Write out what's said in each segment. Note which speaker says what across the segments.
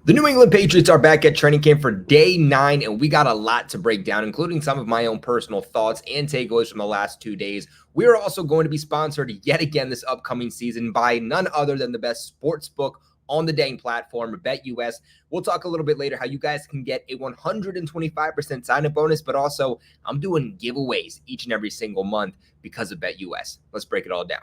Speaker 1: The New England Patriots are back at training camp for day 9, and we got a lot to break down, including some of my own personal thoughts and takeaways from the last 2 days. We are also going to be sponsored yet again this upcoming season by none other than the best sports book on the dang platform, BetUS. We'll talk a little bit later how you guys can get a 125% sign-up bonus, but also I'm doing giveaways each and every single month because of BetUS. Let's break it all down.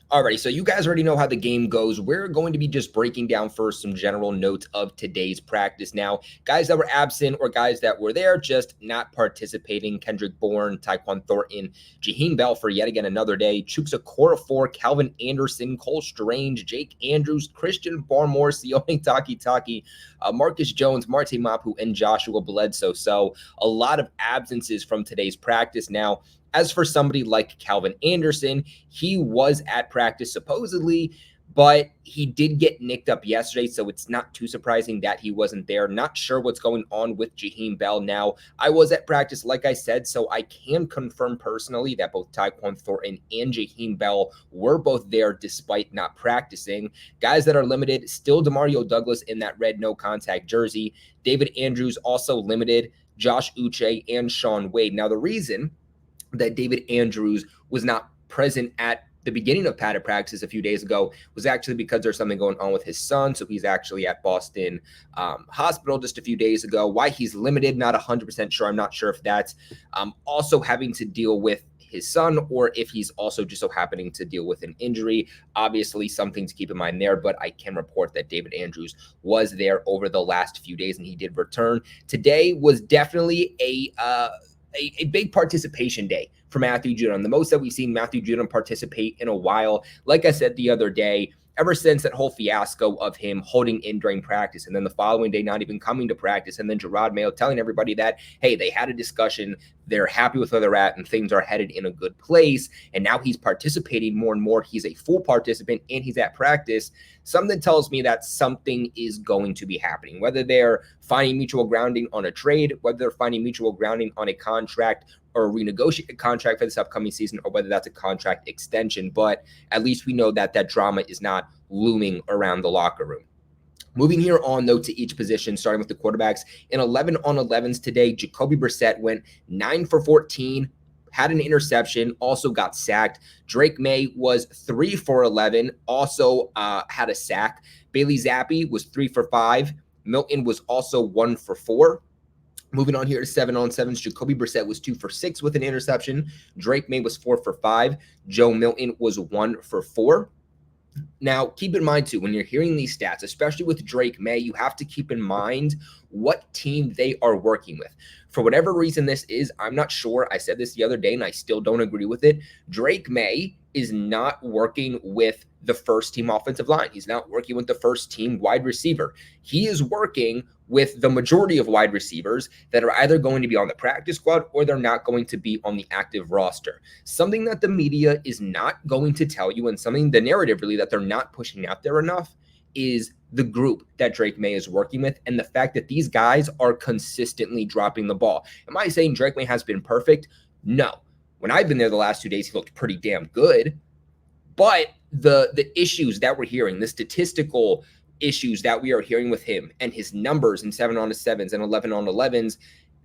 Speaker 1: Alrighty, so you guys already know how the game goes. We're going to be just breaking down first some general notes of today's practice. Now, guys that were absent or guys that were there just not participating: Kendrick Bourne, Tyquan Thornton, Jaheim Bell for yet again another day, Chuks Okorafor, Calvin Anderson, Cole Strange, Jake Andrews, Christian Barmore, Sione Takitaki, Marcus Jones, Marte Mapu, and Joshua Bledsoe. So a lot of absences from today's practice. Now, as for somebody like Calvin Anderson, he was at practice supposedly, but he did get nicked up yesterday, so it's not too surprising that he wasn't there. Not sure what's going on with Jaheim Bell. Now, I was at practice, like I said, so I can confirm personally that both Tyquan Thornton and Jaheim Bell were both there despite not practicing. Guys that are limited, still Demario Douglas in that red no-contact jersey. David Andrews also limited, Josh Uche, and Sean Wade. Now, the reason that David Andrews was not present at the beginning of padded practice a few days ago was actually because there's something going on with his son. So he's actually at Boston Hospital just a few days ago. Why he's limited, not 100% sure. I'm not sure if that's also having to deal with his son or if he's also just so happening to deal with an injury. Obviously, something to keep in mind there, but I can report that David Andrews was there over the last few days and he did return. Today was definitely a big participation day for Matthew Judon, the most that we've seen Matthew Judon participate in a while. Like I said the other day, ever since that whole fiasco of him holding in during practice and then the following day not even coming to practice, and then Gerard Mayo telling everybody that, hey, they had a discussion, they're happy with where they're at, and things are headed in a good place, and now he's participating more and more. He's a full participant, and he's at practice. Something tells me that something is going to be happening, whether they're finding mutual grounding on a trade, whether they're finding mutual grounding on a contract or renegotiate a contract for this upcoming season, or whether that's a contract extension. But at least we know that that drama is not looming around the locker room. Moving here on, though, to each position, starting with the quarterbacks. In 11 on 11s today, Jacoby Brissett went 9 for 14, had an interception, also got sacked. Drake May was 3 for 11, also had a sack. Bailey Zappi was 3 for 5. Milton was also 1 for 4. Moving on here to 7 on 7s, Jacoby Brissett was 2 for 6 with an interception. Drake May was 4 for 5. Joe Milton was 1 for 4. Now, keep in mind, too, when you're hearing these stats, especially with Drake May, you have to keep in mind what team they are working with. For whatever reason this is, I'm not sure. I said this the other day, and I still don't agree with it. Drake May is not working with the first team offensive line. He's not working with the first team wide receiver. He is working with the majority of wide receivers that are either going to be on the practice squad or they're not going to be on the active roster. Something that the media is not going to tell you, and something, the narrative really, that they're not pushing out there enough, is the group that Drake May is working with and the fact that these guys are consistently dropping the ball. Am I saying Drake May has been perfect? No. When I've been there the last 2 days, he looked pretty damn good. But the issues that we're hearing, the statistical issues that we are hearing with him and his numbers in 7 on 7s and 11 on 11s,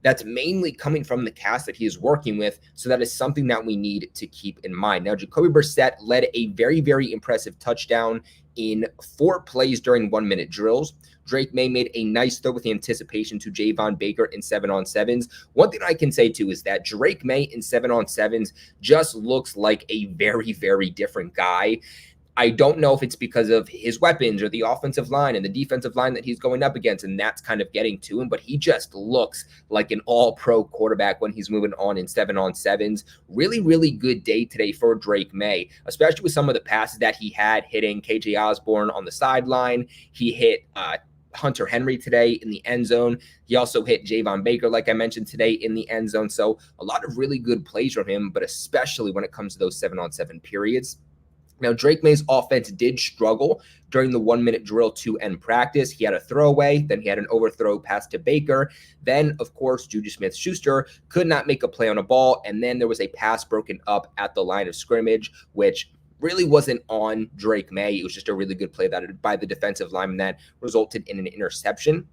Speaker 1: that's mainly coming from the cast that he is working with. So that is something that we need to keep in mind. Now, Jacoby Brissett led a very, very impressive touchdown in 4 plays during 1-minute drills. Drake May made a nice throw with the anticipation to Javon Baker in 7 on 7s. One thing I can say, too, is that Drake May in 7 on 7s just looks like a very, very different guy. I don't know if it's because of his weapons or the offensive line and the defensive line that he's going up against, and that's kind of getting to him, but he just looks like an all-pro quarterback when he's moving on in 7 on 7s. Really, really good day today for Drake May, especially with some of the passes that he had hitting KJ Osborne on the sideline. He hit Hunter Henry today in the end zone. He also hit Javon Baker, like I mentioned, today in the end zone. So a lot of really good plays from him, but especially when it comes to those 7 on 7 periods. Now, Drake May's offense did struggle during the 1 minute drill to end practice. He had a throwaway, then he had an overthrow pass to Baker. Then, of course, Juju Smith-Schuster could not make a play on a ball. And then there was a pass broken up at the line of scrimmage, which really wasn't on Drake May. It was just a really good play by the defensive lineman that resulted in an interception.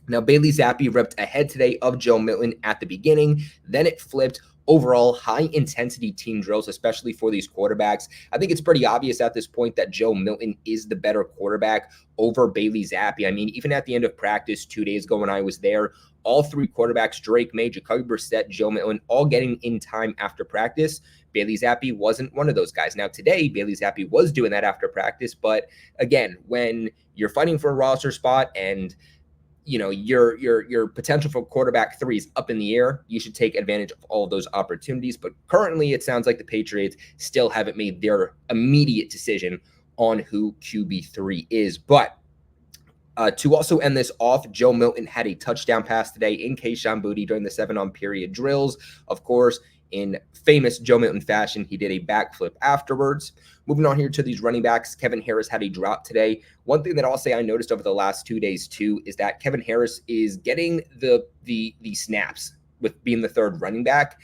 Speaker 1: Now, Bailey Zappi ripped ahead today of Joe Milton at the beginning. Then it flipped. Overall, high-intensity team drills, especially for these quarterbacks. I think it's pretty obvious at this point that Joe Milton is the better quarterback over Bailey Zappi. I mean, even at the end of practice 2 days ago when I was there, all three quarterbacks, Drake May, Jacoby Brissett, Joe Milton, all getting in time after practice. Bailey Zappi wasn't one of those guys. Now, today, Bailey Zappi was doing that after practice. But again, when you're fighting for a roster spot and your potential for quarterback 3 is up in the air, you should take advantage of all of those opportunities. But currently, it sounds like the Patriots still haven't made their immediate decision on who QB3 is. But to also end this off, Joe Milton had a touchdown pass today in Kayshon Boutte during the 7-on-period drills. Of course, in famous Joe Milton fashion, he did a backflip afterwards. Moving on here to these running backs, Kevin Harris had a drop today. One thing that I'll say I noticed over the last 2 days too is that Kevin Harris is getting the snaps with being the third running back.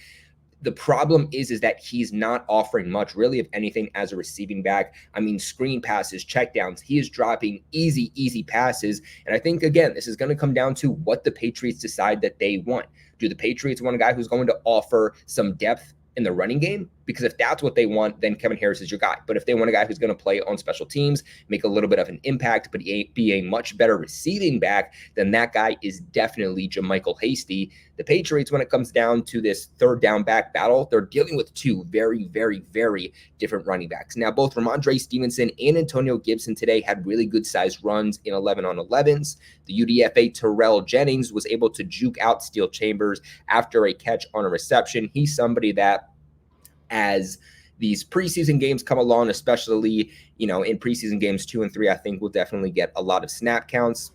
Speaker 1: The problem is that he's not offering much, really, if anything, as a receiving back. I mean, screen passes, checkdowns. He is dropping easy passes. And I think, again, this is going to come down to what the Patriots decide that they want. Do the Patriots want a guy who's going to offer some depth in the running game? Because if that's what they want, then Kevin Harris is your guy. But if they want a guy who's going to play on special teams, make a little bit of an impact, but be a much better receiving back, then that guy is definitely JaMycal Hasty. The Patriots, when it comes down to this third down back battle, they're dealing with two very different running backs. Now, both Ramondre Stevenson and Antonio Gibson today had really good sized runs in 11-on-11s. The UDFA Terrell Jennings was able to juke out Steel Chambers after a catch on a reception. He's somebody that, as these preseason games come along, especially, in preseason games 2 and 3, I think we'll definitely get a lot of snap counts.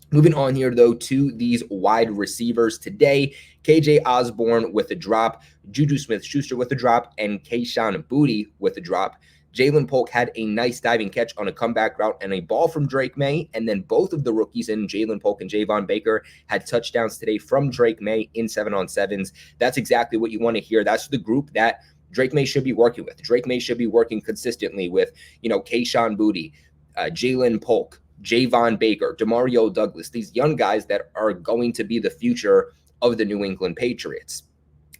Speaker 1: Moving on here, though, to these wide receivers today, KJ Osborne with a drop, Juju Smith-Schuster with a drop, and Kayshon Boutte with a drop. Jalen Polk had a nice diving catch on a comeback route and a ball from Drake May, and then both of the rookies in Jalen Polk and Javon Baker had touchdowns today from Drake May in 7-on-7s. That's exactly what you want to hear. That's the group that Drake May should be working with. Drake May should be working consistently with, Kayshon Boutte, Jalen Polk, Javon Baker, Demario Douglas, these young guys that are going to be the future of the New England Patriots.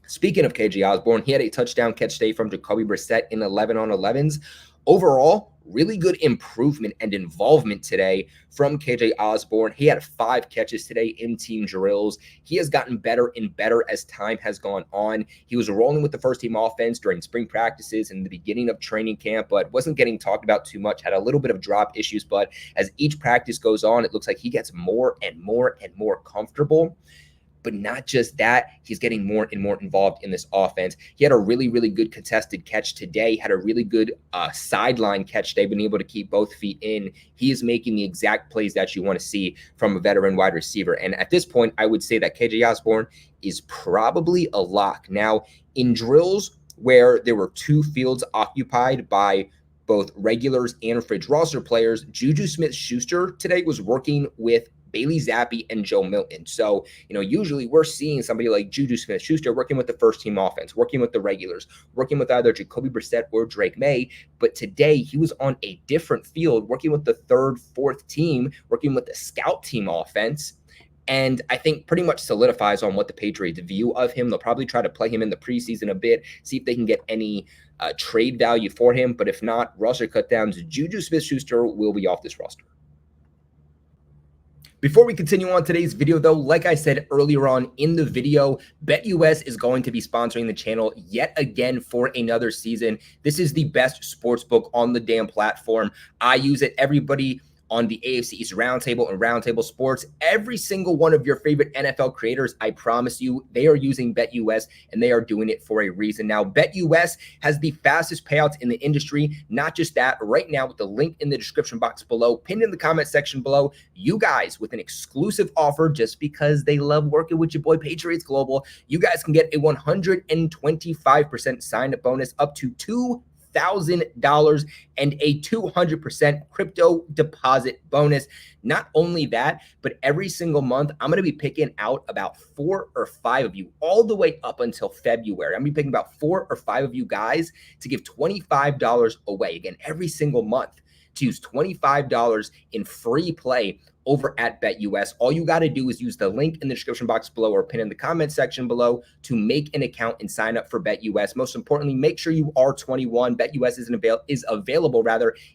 Speaker 1: Speaking of KJ Osborne, he had a touchdown catch today from Jacoby Brissett in 11-on-11s. Overall, really good improvement and involvement today from KJ Osborne. He had 5 catches today in team drills. He has gotten better and better as time has gone on. He was rolling with the first team offense during spring practices and the beginning of training camp, but wasn't getting talked about too much, had a little bit of drop issues. But as each practice goes on, it looks like he gets more and more comfortable. But not just that, he's getting more and more involved in this offense. He had a really good contested catch today, had a really good sideline catch today, been able to keep both feet in. He is making the exact plays that you want to see from a veteran wide receiver. And at this point, I would say that KJ Osborne is probably a lock. Now, in drills where there were 2 fields occupied by both regulars and fringe roster players, Juju Smith-Schuster today was working with Bailey Zappi and Joe Milton. So, usually we're seeing somebody like Juju Smith-Schuster working with the first team offense, working with the regulars, working with either Jacoby Brissett or Drake May. But today he was on a different field, working with the third, fourth team, working with the scout team offense. And I think pretty much solidifies on what the Patriots view of him. They'll probably try to play him in the preseason a bit, see if they can get any trade value for him. But if not, roster cutdowns, Juju Smith-Schuster will be off this roster. Before we continue on today's video, though, like I said earlier on in the video, BetUS is going to be sponsoring the channel yet again for another season. This is the best sportsbook on the damn platform. I use it. Everybody on the AFC East Roundtable and Roundtable Sports, every single one of your favorite NFL creators, I promise you, they are using BetUS, and they are doing it for a reason. Now, BetUS has the fastest payouts in the industry. Not just that, right now with the link in the description box below, pinned in the comment section below, you guys with an exclusive offer, just because they love working with your boy Patriots Global, you guys can get a 125% sign-up bonus up to $2,000. $1,000 and a 200% crypto deposit bonus. Not only that, but every single month, I'm going to be picking out about 4 or 5 of you all the way up until February. I'm going to be picking about 4 or 5 of you guys to give $25 away again every single month, to use $25 in free play over at BetUS. All you got to do is use the link in the description box below or pin in the comment section below to make an account and sign up for BetUS. Most importantly, make sure you are 21. BetUS is available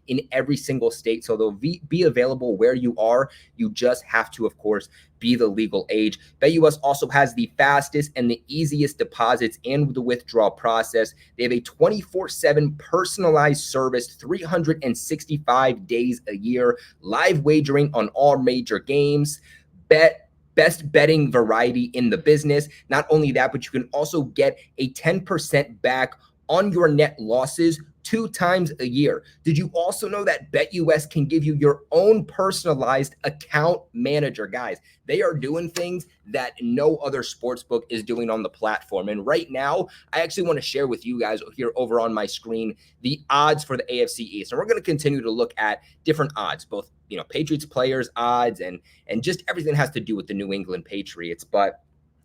Speaker 1: in every single state, so they'll be available where you are. You just have to, of course, be the legal age. BetUS also has the fastest and the easiest deposits and the withdrawal process. They have a 24/7 personalized service, 365 days a year, live wagering on all major games, best betting variety in the business. Not only that, but you can also get a 10% back on your net losses 2 times a year. Did you also know that BetUS can give you your own personalized account manager? Guys, they are doing things that no other sportsbook is doing on the platform. And right now, I actually want to share with you guys here over on my screen the odds for the AFC East. And we're going to continue to look at different odds, both Patriots players odds and just everything that has to do with the New England Patriots. But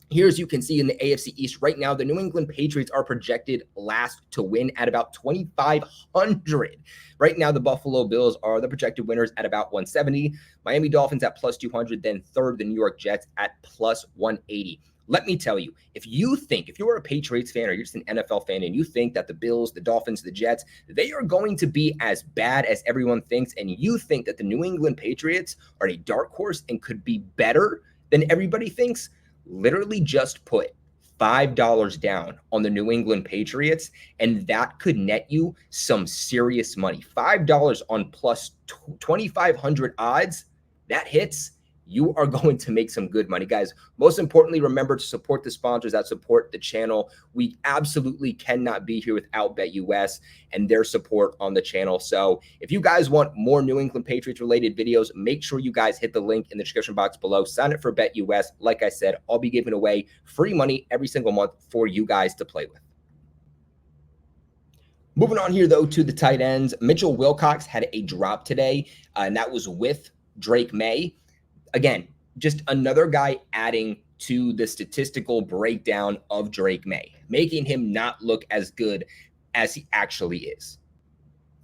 Speaker 1: here, as you can see in the AFC East right now, the New England Patriots are projected last to win at about 2,500. Right now, the Buffalo Bills are the projected winners at about 170. Miami Dolphins at plus 200. Then third, the New York Jets at plus 180. Let me tell you, if you're a Patriots fan or you're just an NFL fan and you think that the Bills, the Dolphins, the Jets, they are going to be as bad as everyone thinks, and you think that the New England Patriots are a dark horse and could be better than everybody thinks, literally just put $5 down on the New England Patriots, and that could net you some serious money. $5 on plus 2,500 odds, that hits. You are going to make some good money, guys. Most importantly, remember to support the sponsors that support the channel. We absolutely cannot be here without BetUS and their support on the channel. So if you guys want more New England Patriots related videos, make sure you guys hit the link in the description box below. Sign up for BetUS. Like I said, I'll be giving away free money every single month for you guys to play with. Moving on here, though, to the tight ends. Mitchell Wilcox had a drop today, and that was with Drake May. Again, just another guy adding to the statistical breakdown of Drake May, making him not look as good as he actually is.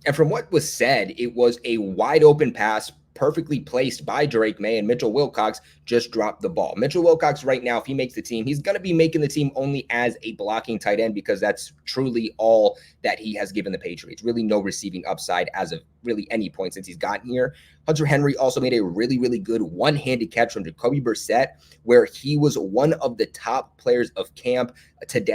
Speaker 1: And from what was said, it was a wide open pass, perfectly placed by Drake May, and Mitchell Wilcox just dropped the ball. Mitchell Wilcox right now, if he makes the team, he's going to be making the team only as a blocking tight end because that's truly all that he has given the Patriots. Really no receiving upside as of really any point since he's gotten here. Hunter Henry also made a really, really good one-handed catch from Jacoby Brissett, where he was one of the top players of camp today.